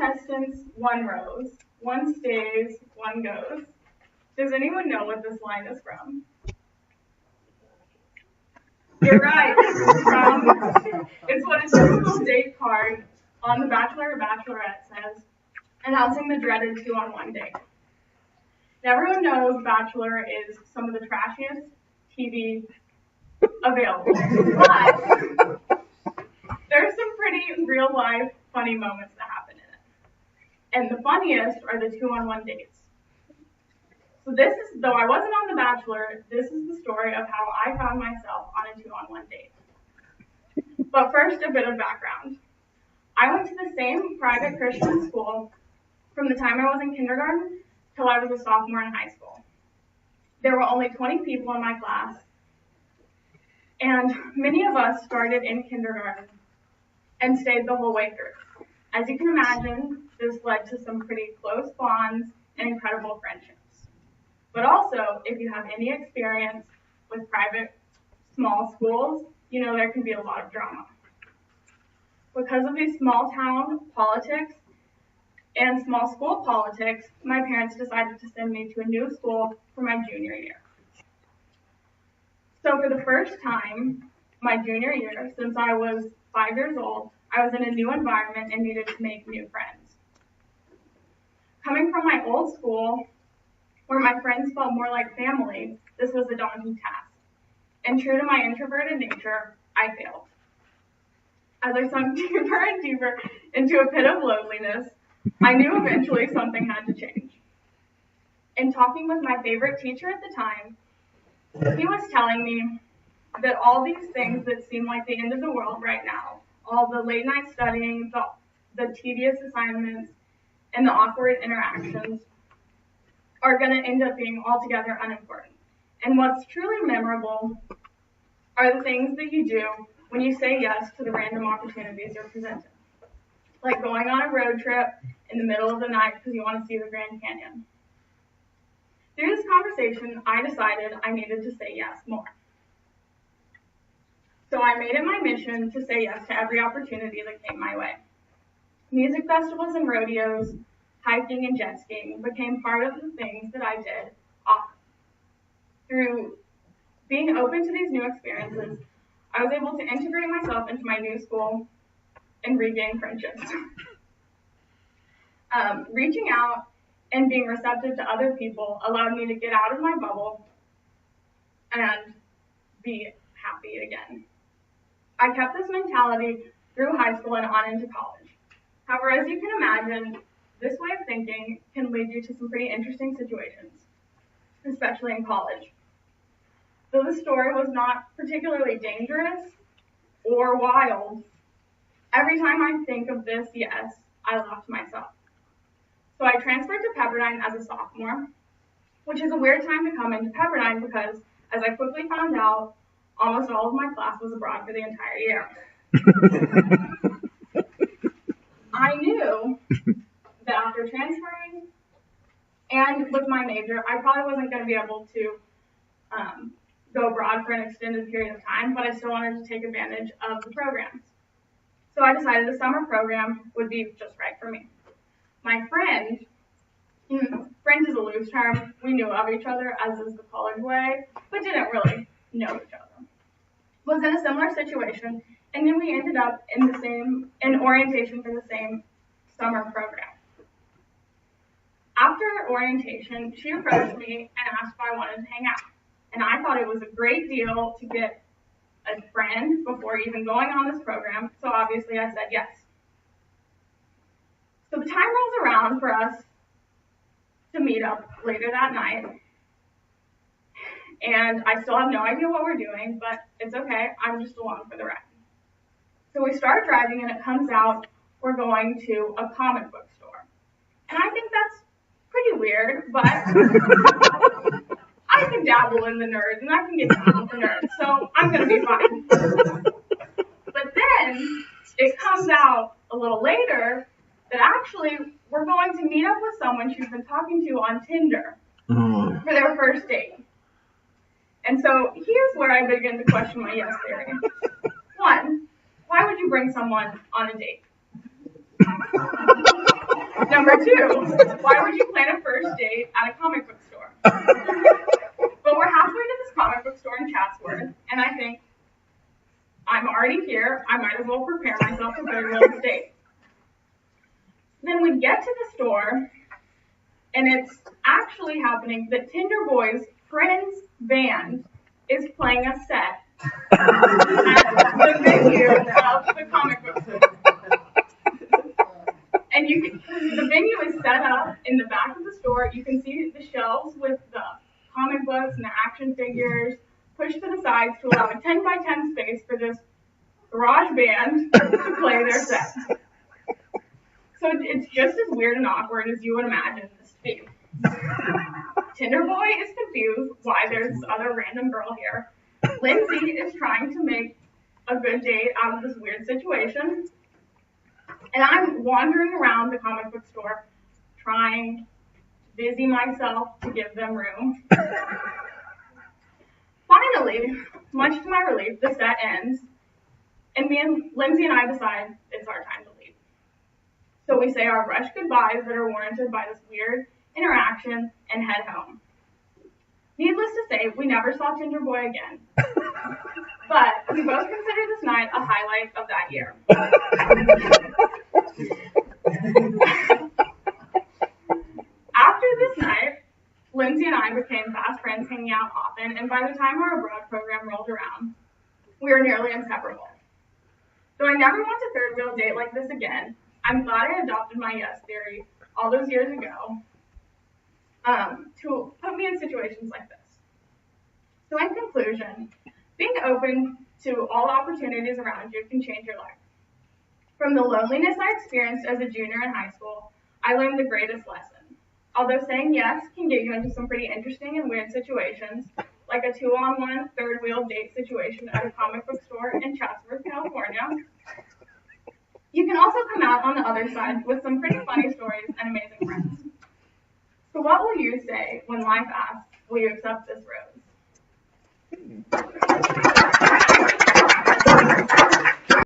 contestants, one rose. One stays, one goes. Does anyone know what this line is from? You're right. It's what a typical date card on The Bachelor or Bachelorette says, announcing the dreaded 2-on-1 date. Now, everyone knows Bachelor is some of the trashiest TV available, but there's some pretty real-life funny moments that happen in it. And the funniest are the 2-on-1 dates. So this is, though I wasn't on The Bachelor, this is the story of how I found myself on a 2-on-1 date. But first, a bit of background. I went to the same private Christian school from the time I was in kindergarten till I was a sophomore in high school. There were only 20 people in my class, and many of us started in kindergarten and stayed the whole way through. As you can imagine, this led to some pretty close bonds and incredible friendships. But also, if you have any experience with private small schools, you know there can be a lot of drama. Because of these small town politics and small school politics, my parents decided to send me to a new school for my junior year. So for the first time, my junior year, since I was 5 years old, I was in a new environment and needed to make new friends. Coming from my old school, where my friends felt more like family, this was a daunting task. And true to my introverted nature, I failed. As I sunk deeper and deeper into a pit of loneliness, I knew eventually something had to change. In talking with my favorite teacher at the time, he was telling me that all these things that seem like the end of the world right now, all the late night studying, the tedious assignments, and the awkward interactions, are going to end up being altogether unimportant. And what's truly memorable are the things that you do when you say yes to the random opportunities you're presented. Like going on a road trip in the middle of the night because you want to see the Grand Canyon. Through this conversation, I decided I needed to say yes more. So I made it my mission to say yes to every opportunity that came my way. Music festivals and rodeos, hiking and jet skiing became part of the things that I did often. Through being open to these new experiences, I was able to integrate myself into my new school and regain friendships. Reaching out and being receptive to other people allowed me to get out of my bubble and be happy again. I kept this mentality through high school and on into college. However, as you can imagine, this way of thinking can lead you to some pretty interesting situations, especially in college. Though the story was not particularly dangerous or wild, every time I think of this yes, I laugh to myself. So I transferred to Pepperdine as a sophomore, which is a weird time to come into Pepperdine because, as I quickly found out, almost all of my class was abroad for the entire year. I knew that after transferring and with my major, I probably wasn't going to be able to go abroad for an extended period of time, but I still wanted to take advantage of the programs. So I decided a summer program would be just right for me. My friend, friend is a loose term, we knew of each other, as is the college way, but didn't really know each other, was in a similar situation, and then we ended up in orientation for the same summer program. After orientation, she approached me and asked if I wanted to hang out. And I thought it was a great deal to get a friend before even going on this program, so obviously I said yes. So the time rolls around for us to meet up later that night, and I still have no idea what we're doing, but it's okay, I'm just along for the ride. So we start driving, and it comes out we're going to a comic book store. And I think that's pretty weird, but I can dabble in the nerds, and I can get down with the nerds, so I'm going to be fine. But then it comes out a little later that actually we're going to meet up with someone she's been talking to on Tinder for their first date. And so here's where I begin to question my yes theory. One, why would you bring someone on a date? Number 2, why would you plan a first date at a comic book store? But we're halfway to this comic book store in Chatsworth, and I think, I'm already here, I might as well prepare myself for third wheel date. Then we get to the store, and it's actually happening that Tinder Boy's Friends band is playing a set at the venue of the comic book store. And the venue is set up in the back of the store. You can see the shelves with the comic books and the action figures pushed to the sides to allow a 10 by 10 space for this garage band to play their set. So it's just as weird and awkward as you would imagine this to be. Tinder Boy is confused why there's this other random girl here. Lindsay is trying to make a good date out of this weird situation. And I'm wandering around the comic book store trying to busy myself to give them room. Finally, much to my relief, the set ends. And Lindsay and I decide it's our time to leave. So we say our rushed goodbyes that are warranted by this weird interaction and head home. Needless to say, we never saw Tinder Boy again. But we both consider this night a highlight of that year. After this night, Lindsay and I became fast friends, hanging out often, and by the time our abroad program rolled around, we were nearly inseparable. Though I never want a third wheel date like this again, I'm glad I adopted my yes theory all those years ago to put me in situations like this. So in conclusion, being open to all opportunities around you can change your life. From the loneliness I experienced as a junior in high school, I learned the greatest lesson. Although saying yes can get you into some pretty interesting and weird situations, like a 2-on-1 third wheel date situation at a comic book store in Chatsworth, California, you can also come out on the other side with some pretty funny stories and amazing friends. So what will you say when life asks, will you accept this rose?